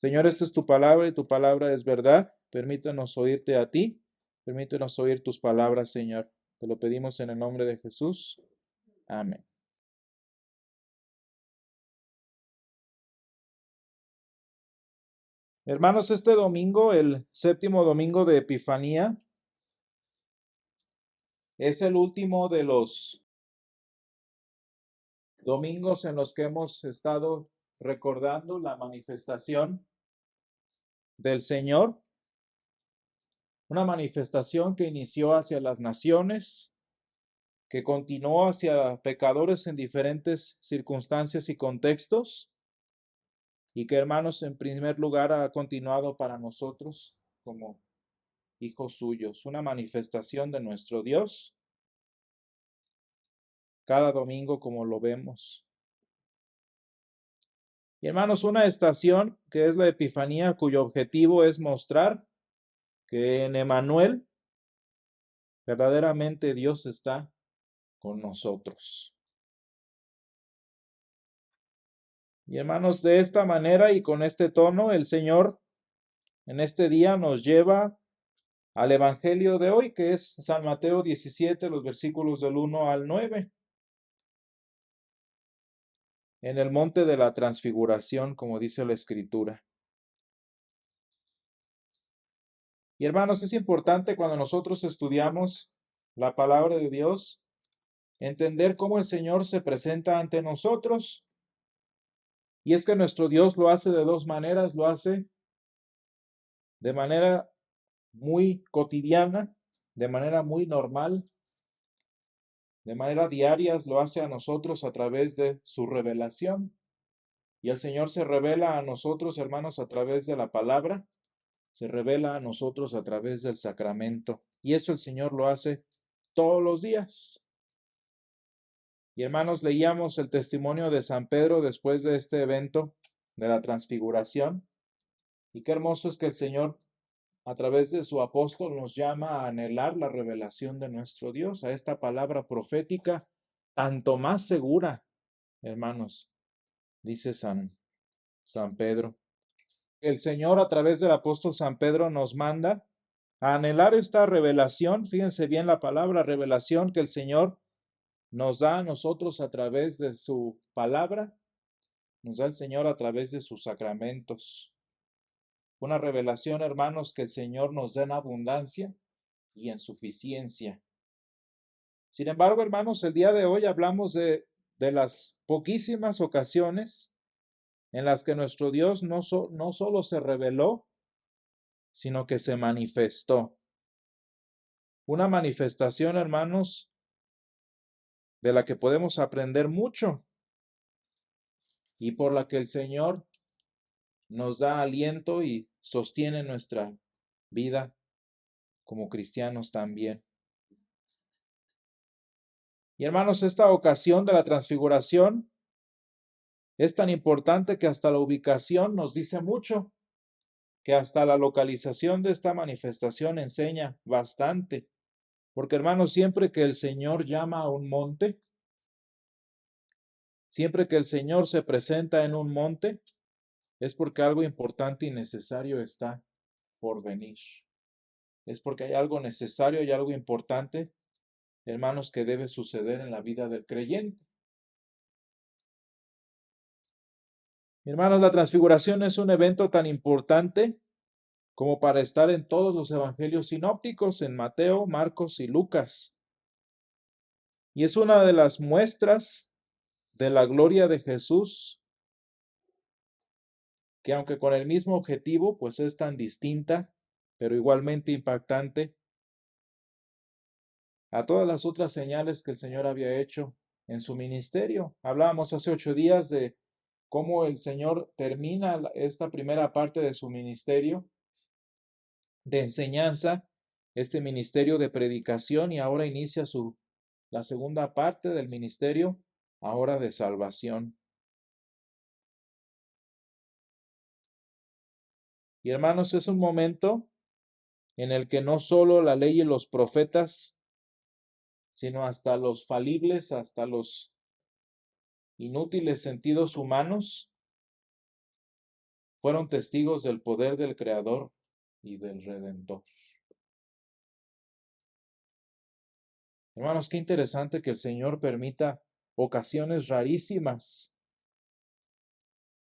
Señor, esta es tu palabra y tu palabra es verdad. Permítanos oírte a ti. Permítanos oír tus palabras, Señor. Te lo pedimos en el nombre de Jesús. Amén. Hermanos, este domingo, el séptimo domingo de Epifanía, es el último de los domingos en los que hemos estado recordando la manifestación del Señor, una manifestación que inició hacia las naciones, que continuó hacia pecadores en diferentes circunstancias y contextos, y que, hermanos, en primer lugar ha continuado para nosotros como hijos suyos, una manifestación de nuestro Dios cada domingo como lo vemos. Y hermanos, una estación que es la Epifanía, cuyo objetivo es mostrar que en Emmanuel verdaderamente Dios está con nosotros. Y hermanos, de esta manera y con este tono, el Señor en este día nos lleva al Evangelio de hoy, que es San Mateo 17, los versículos del 1 al 9, en el monte de la transfiguración, como dice la Escritura. Y hermanos, es importante cuando nosotros estudiamos la palabra de Dios, entender cómo el Señor se presenta ante nosotros. Y es que nuestro Dios lo hace de dos maneras, lo hace de manera muy cotidiana, de manera muy normal, de manera diaria, lo hace a nosotros a través de su revelación. Y el Señor se revela a nosotros, hermanos, a través de la palabra, se revela a nosotros a través del sacramento. Y eso el Señor lo hace todos los días. Y hermanos, leíamos el testimonio de San Pedro después de este evento de la transfiguración. Y qué hermoso es que el Señor, a través de su apóstol, nos llama a anhelar la revelación de nuestro Dios, a esta palabra profética, tanto más segura, hermanos, dice San Pedro. El Señor, a través del apóstol San Pedro, nos manda a anhelar esta revelación. Fíjense bien la palabra revelación que el Señor nos da a nosotros a través de su palabra, nos da el Señor a través de sus sacramentos. Una revelación, hermanos, que el Señor nos da en abundancia y en suficiencia. Sin embargo, hermanos, el día de hoy hablamos de las poquísimas ocasiones en las que nuestro Dios no solo se reveló, sino que se manifestó. Una manifestación, hermanos, de la que podemos aprender mucho y por la que el Señor nos da aliento y sostiene nuestra vida como cristianos también. Y hermanos, esta ocasión de la transfiguración es tan importante que hasta la ubicación nos dice mucho, que hasta la localización de esta manifestación enseña bastante. Porque hermanos, siempre que el Señor llama a un monte, siempre que el Señor se presenta en un monte, es porque algo importante y necesario está por venir. Es porque hay algo necesario y algo importante, hermanos, que debe suceder en la vida del creyente. Hermanos, la transfiguración es un evento tan importante como para estar en todos los evangelios sinópticos, en Mateo, Marcos y Lucas. Y es una de las muestras de la gloria de Jesús, que aunque con el mismo objetivo, pues es tan distinta, pero igualmente impactante a todas las otras señales que el Señor había hecho en su ministerio. Hablábamos hace 8 días de cómo el Señor termina esta primera parte de su ministerio de enseñanza, este ministerio de predicación, y ahora inicia la segunda parte del ministerio, ahora de salvación. Y hermanos, es un momento en el que no solo la ley y los profetas, sino hasta los falibles, hasta los inútiles sentidos humanos, fueron testigos del poder del Creador y del Redentor. Hermanos, qué interesante que el Señor permita ocasiones rarísimas,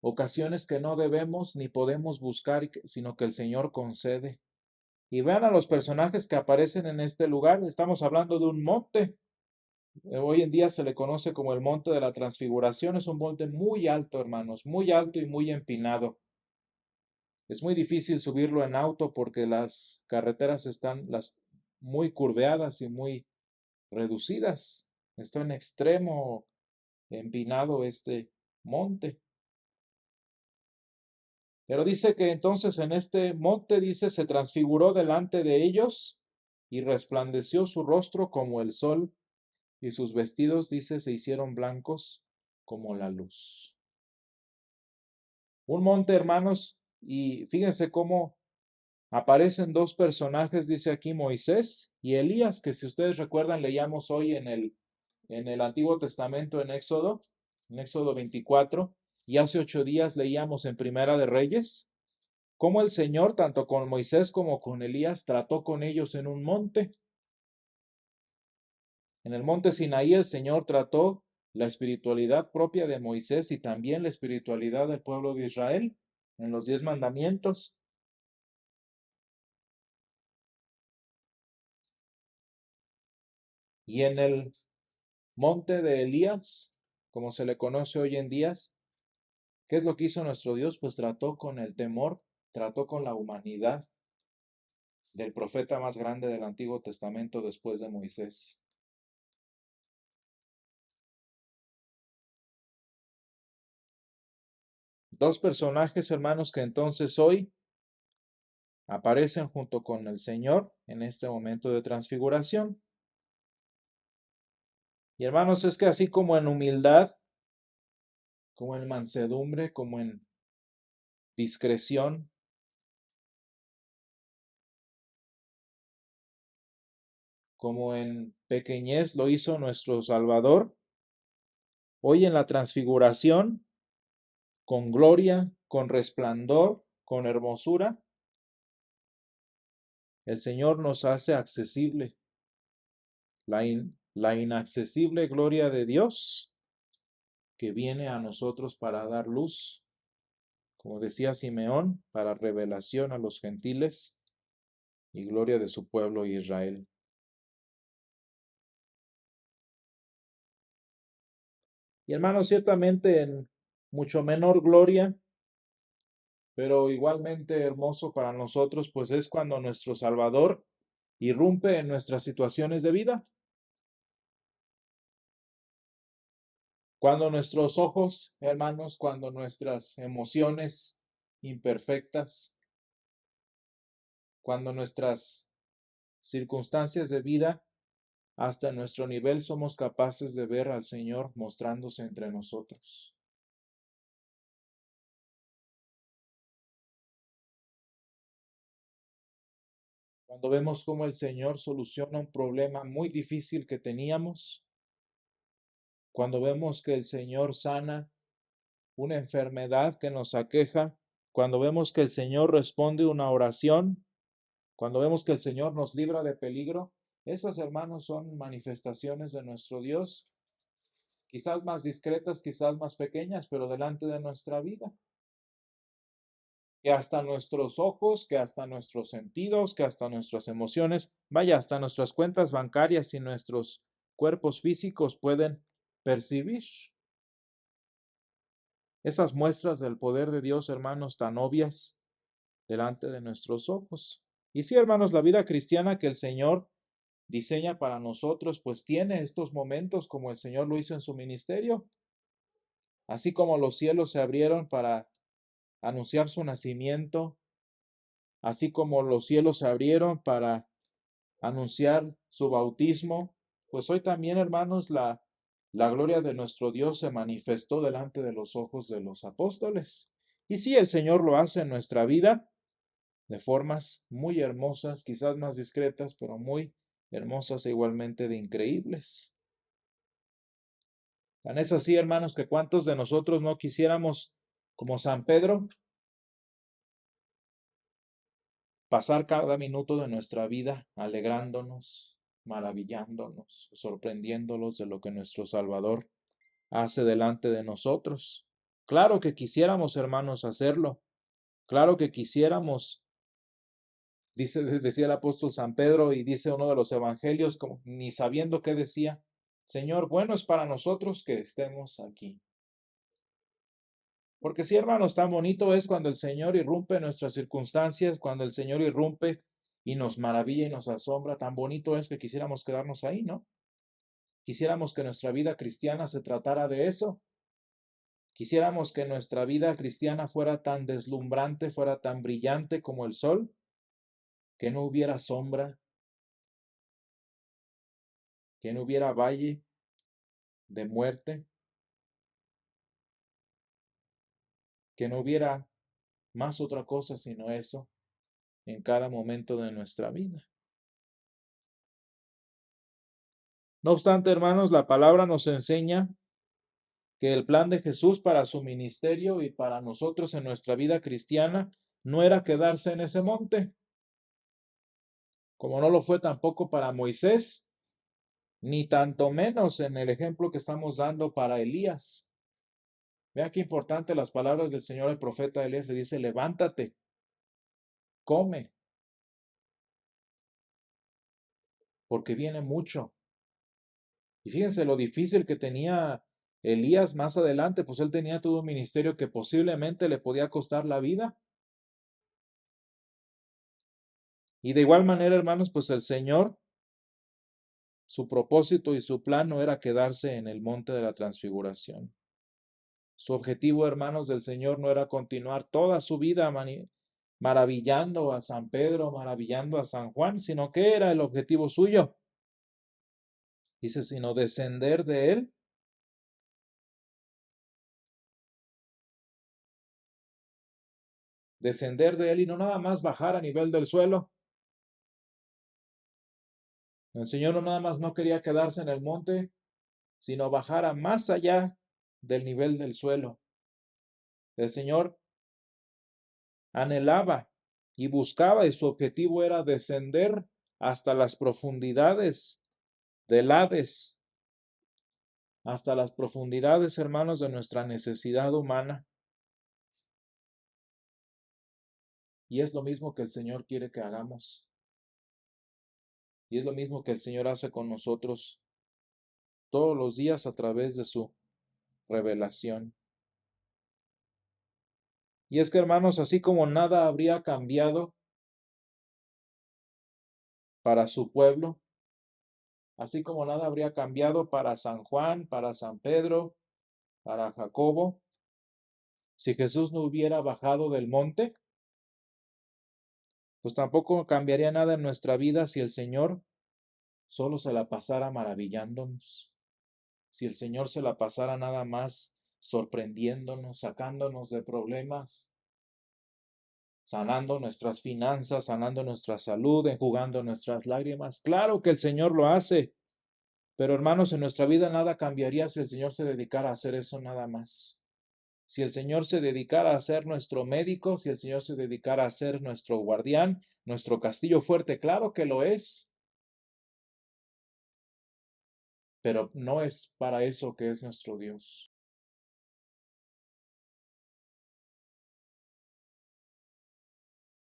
ocasiones que no debemos ni podemos buscar, sino que el Señor concede. Y vean a los personajes que aparecen en este lugar. Estamos hablando de un monte. Hoy en día se le conoce como el Monte de la Transfiguración. Es un monte muy alto, hermanos, muy alto y muy empinado. Es muy difícil subirlo en auto porque las carreteras están muy curveadas y muy reducidas. Está en extremo empinado este monte. Pero dice que entonces en este monte, dice, se transfiguró delante de ellos y resplandeció su rostro como el sol y sus vestidos, dice, se hicieron blancos como la luz. Un monte, hermanos, y fíjense cómo aparecen dos personajes, dice aquí Moisés y Elías, que si ustedes recuerdan leíamos hoy en el Antiguo Testamento en Éxodo 24, y hace 8 días leíamos en Primera de Reyes, cómo el Señor, tanto con Moisés como con Elías, trató con ellos en un monte. En el monte Sinaí el Señor trató la espiritualidad propia de Moisés y también la espiritualidad del pueblo de Israel en los 10 mandamientos. Y en el monte de Elías, como se le conoce hoy en día, ¿qué es lo que hizo nuestro Dios? Pues trató con el temor, trató con la humanidad del profeta más grande del Antiguo Testamento después de Moisés. Dos personajes, hermanos, que entonces hoy aparecen junto con el Señor en este momento de transfiguración. Y hermanos, es que así como en humildad, como en mansedumbre, como en discreción, como en pequeñez lo hizo nuestro Salvador, hoy en la transfiguración, con gloria, con resplandor, con hermosura, el Señor nos hace accesible la inaccesible gloria de Dios que viene a nosotros para dar luz, como decía Simeón, para revelación a los gentiles y gloria de su pueblo Israel. Y hermanos, ciertamente en mucho menor gloria, pero igualmente hermoso para nosotros, pues es cuando nuestro Salvador irrumpe en nuestras situaciones de vida. Cuando nuestros ojos, hermanos, cuando nuestras emociones imperfectas, cuando nuestras circunstancias de vida, hasta nuestro nivel somos capaces de ver al Señor mostrándose entre nosotros. Cuando vemos cómo el Señor soluciona un problema muy difícil que teníamos, cuando vemos que el Señor sana una enfermedad que nos aqueja, cuando vemos que el Señor responde una oración, cuando vemos que el Señor nos libra de peligro, esas, hermanos, son manifestaciones de nuestro Dios, quizás más discretas, quizás más pequeñas, pero delante de nuestra vida. Que hasta nuestros ojos, que hasta nuestros sentidos, que hasta nuestras emociones, vaya, hasta nuestras cuentas bancarias y nuestros cuerpos físicos pueden percibir. Esas muestras del poder de Dios, hermanos, tan obvias delante de nuestros ojos. Y sí, hermanos, la vida cristiana que el Señor diseña para nosotros, pues tiene estos momentos como el Señor lo hizo en su ministerio. Así como los cielos se abrieron para anunciar su nacimiento, así como los cielos se abrieron para anunciar su bautismo, pues hoy también, hermanos, la gloria de nuestro Dios se manifestó delante de los ojos de los apóstoles. Y sí, el Señor lo hace en nuestra vida de formas muy hermosas, quizás más discretas, pero muy hermosas e igualmente de increíbles. Tan es así, hermanos, que cuántos de nosotros no quisiéramos, como San Pedro, pasar cada minuto de nuestra vida alegrándonos, maravillándonos, sorprendiéndolos de lo que nuestro Salvador hace delante de nosotros. Claro que quisiéramos, hermanos, hacerlo. Claro que quisiéramos, decía el apóstol San Pedro y dice uno de los evangelios, como, ni sabiendo qué decía, Señor, bueno es para nosotros que estemos aquí. Porque sí, hermanos, tan bonito es cuando el Señor irrumpe en nuestras circunstancias, cuando el Señor irrumpe y nos maravilla y nos asombra, tan bonito es que quisiéramos quedarnos ahí, ¿no? Quisiéramos que nuestra vida cristiana se tratara de eso. Quisiéramos que nuestra vida cristiana fuera tan deslumbrante, fuera tan brillante como el sol, que no hubiera sombra, que no hubiera valle de muerte, que no hubiera más otra cosa sino eso en cada momento de nuestra vida. No obstante, hermanos, la palabra nos enseña que el plan de Jesús para su ministerio y para nosotros en nuestra vida cristiana no era quedarse en ese monte, como no lo fue tampoco para Moisés, ni tanto menos en el ejemplo que estamos dando para Elías. Vean qué importante las palabras del Señor, el profeta Elías le dice, levántate, come, porque viene mucho. Y fíjense lo difícil que tenía Elías más adelante, pues él tenía todo un ministerio que posiblemente le podía costar la vida. Y de igual manera, hermanos, pues el Señor, su propósito y su plan no era quedarse en el monte de la transfiguración. Su objetivo, hermanos, del Señor no era continuar toda su vida maravillando a San Pedro, maravillando a San Juan, sino que era el objetivo suyo. Dice, sino descender de él. Descender de él y no nada más bajar a nivel del suelo. El Señor no nada más no quería quedarse en el monte, sino bajar a más allá del nivel del suelo. El Señor anhelaba y buscaba y su objetivo era descender hasta las profundidades del Hades, hasta las profundidades, hermanos, de nuestra necesidad humana. Y es lo mismo que el Señor quiere que hagamos. Y es lo mismo que el Señor hace con nosotros todos los días a través de su revelación. Y es que, hermanos, así como nada habría cambiado para su pueblo, así como nada habría cambiado para San Juan, para San Pedro, para Jacobo, si Jesús no hubiera bajado del monte, pues tampoco cambiaría nada en nuestra vida si el Señor solo se la pasara maravillándonos, si el Señor se la pasara nada más sorprendiéndonos, sacándonos de problemas, sanando nuestras finanzas, sanando nuestra salud, enjugando nuestras lágrimas. Claro que el Señor lo hace, pero hermanos, en nuestra vida nada cambiaría si el Señor se dedicara a hacer eso nada más. Si el Señor se dedicara a ser nuestro médico, si el Señor se dedicara a ser nuestro guardián, nuestro castillo fuerte, claro que lo es, pero no es para eso que es nuestro Dios.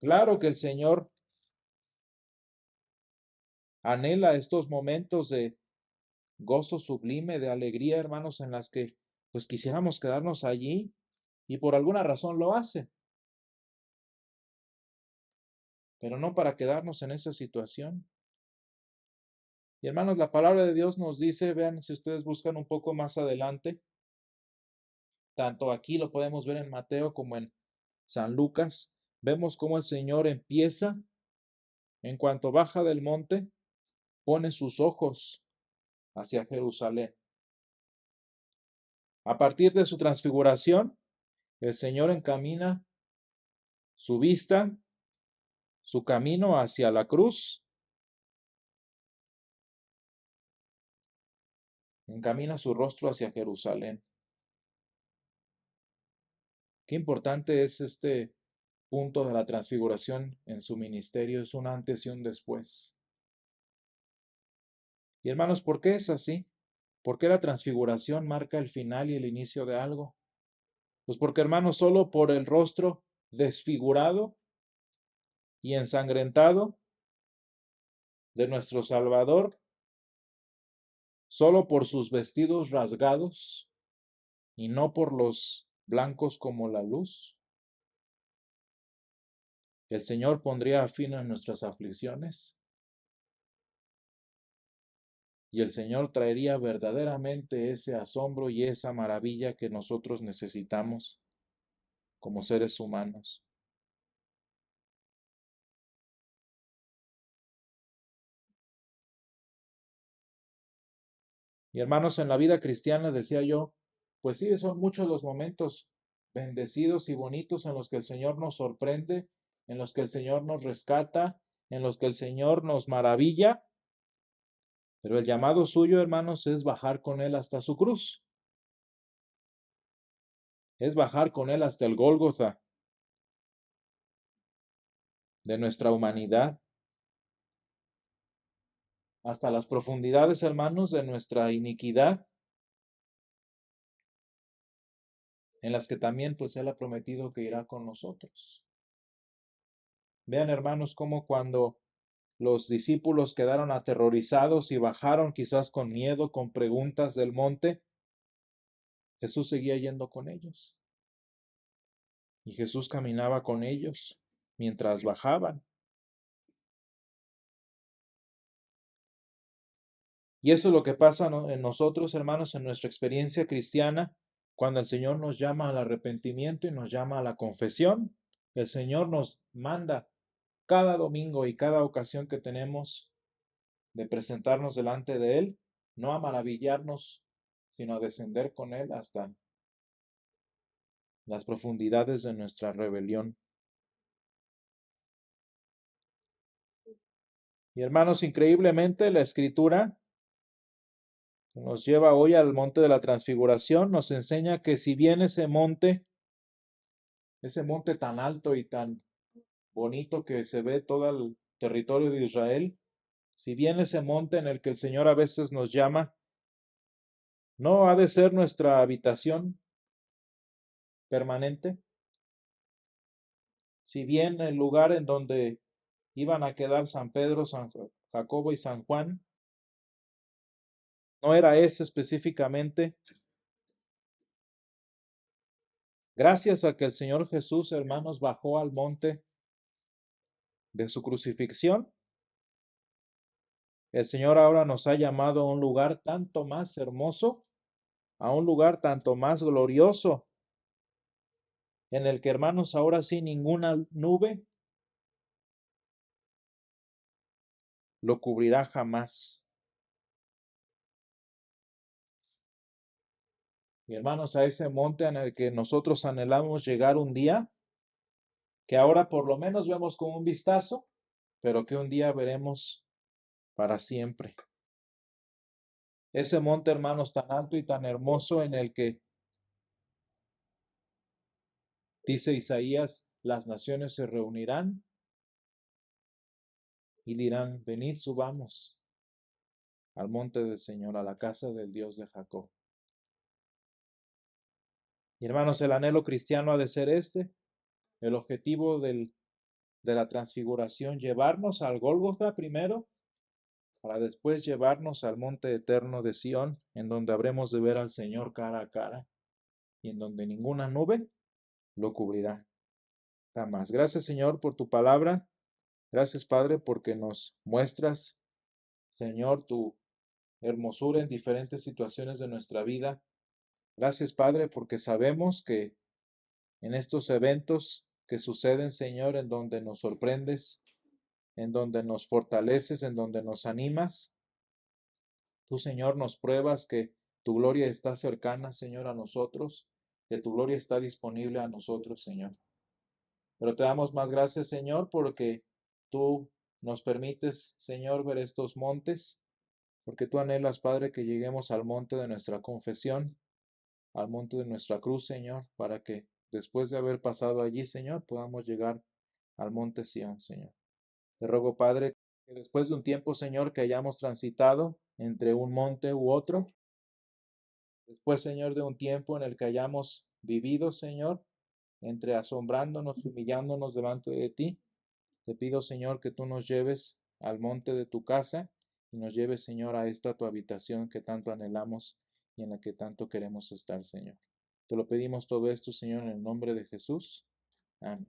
Claro que el Señor anhela estos momentos de gozo sublime, de alegría, hermanos, en las que pues quisiéramos quedarnos allí y por alguna razón lo hace, pero no para quedarnos en esa situación. Y hermanos, la palabra de Dios nos dice, vean si ustedes buscan un poco más adelante, tanto aquí lo podemos ver en Mateo como en San Lucas, vemos cómo el Señor empieza, en cuanto baja del monte, pone sus ojos hacia Jerusalén. A partir de su transfiguración, el Señor encamina su vista, su camino hacia la cruz, encamina su rostro hacia Jerusalén. Qué importante es este punto de la transfiguración en su ministerio, es un antes y un después. Y hermanos, ¿por qué es así? ¿Por qué la transfiguración marca el final y el inicio de algo? Pues porque, hermanos, solo por el rostro desfigurado y ensangrentado de nuestro Salvador, solo por sus vestidos rasgados y no por los blancos como la luz, el Señor pondría fin a nuestras aflicciones y el Señor traería verdaderamente ese asombro y esa maravilla que nosotros necesitamos como seres humanos. Y hermanos, en la vida cristiana, decía yo, pues sí, son muchos los momentos bendecidos y bonitos en los que el Señor nos sorprende, en los que el Señor nos rescata, en los que el Señor nos maravilla, pero el llamado suyo, hermanos, es bajar con Él hasta su cruz, es bajar con Él hasta el Gólgota de nuestra humanidad, hasta las profundidades, hermanos, de nuestra iniquidad, en las que también pues Él ha prometido que irá con nosotros. Vean, hermanos, cómo cuando los discípulos quedaron aterrorizados y bajaron quizás con miedo, con preguntas del monte, Jesús seguía yendo con ellos. Y Jesús caminaba con ellos mientras bajaban. Y eso es lo que pasa en nosotros, hermanos, en nuestra experiencia cristiana, cuando el Señor nos llama al arrepentimiento y nos llama a la confesión. El Señor nos manda cada domingo y cada ocasión que tenemos de presentarnos delante de Él, no a maravillarnos, sino a descender con Él hasta las profundidades de nuestra rebelión. Y hermanos, increíblemente la Escritura que nos lleva hoy al monte de la transfiguración nos enseña que si bien ese monte tan alto y tan bonito que se ve todo el territorio de Israel, si bien ese monte en el que el Señor a veces nos llama, no ha de ser nuestra habitación permanente, si bien el lugar en donde iban a quedar San Pedro, San Jacobo y San Juan, no era ese específicamente, gracias a que el Señor Jesús, hermanos, bajó al monte de su crucifixión, el Señor ahora nos ha llamado a un lugar tanto más hermoso, a un lugar tanto más glorioso, en el que, hermanos, ahora sí ninguna nube lo cubrirá jamás. Y hermanos, a ese monte en el que nosotros anhelamos llegar un día, que ahora por lo menos vemos con un vistazo, pero que un día veremos para siempre. Ese monte, hermanos, tan alto y tan hermoso en el que, dice Isaías, las naciones se reunirán y dirán, venid, subamos al monte del Señor, a la casa del Dios de Jacob. Y hermanos, el anhelo cristiano ha de ser este, el objetivo de la transfiguración, llevarnos al Gólgota primero, para después llevarnos al monte eterno de Sión, en donde habremos de ver al Señor cara a cara y en donde ninguna nube lo cubrirá jamás. Gracias, Señor, por tu palabra. Gracias, Padre, porque nos muestras, Señor, tu hermosura en diferentes situaciones de nuestra vida. Gracias, Padre, porque sabemos que en estos eventos que suceden, Señor, en donde nos sorprendes, en donde nos fortaleces, en donde nos animas, tú, Señor, nos pruebas que tu gloria está cercana, Señor, a nosotros, que tu gloria está disponible a nosotros, Señor. Pero te damos más gracias, Señor, porque tú nos permites, Señor, ver estos montes, porque tú anhelas, Padre, que lleguemos al monte de nuestra confesión, al monte de nuestra cruz, Señor, para que después de haber pasado allí, Señor, podamos llegar al monte Sión, Señor. Te ruego, Padre, que después de un tiempo, Señor, que hayamos transitado entre un monte u otro, después, Señor, de un tiempo en el que hayamos vivido, Señor, entre asombrándonos y humillándonos delante de ti, te pido, Señor, que tú nos lleves al monte de tu casa y nos lleves, Señor, a esta tu habitación que tanto anhelamos y en la que tanto queremos estar, Señor. Te lo pedimos todo esto, Señor, en el nombre de Jesús. Amén.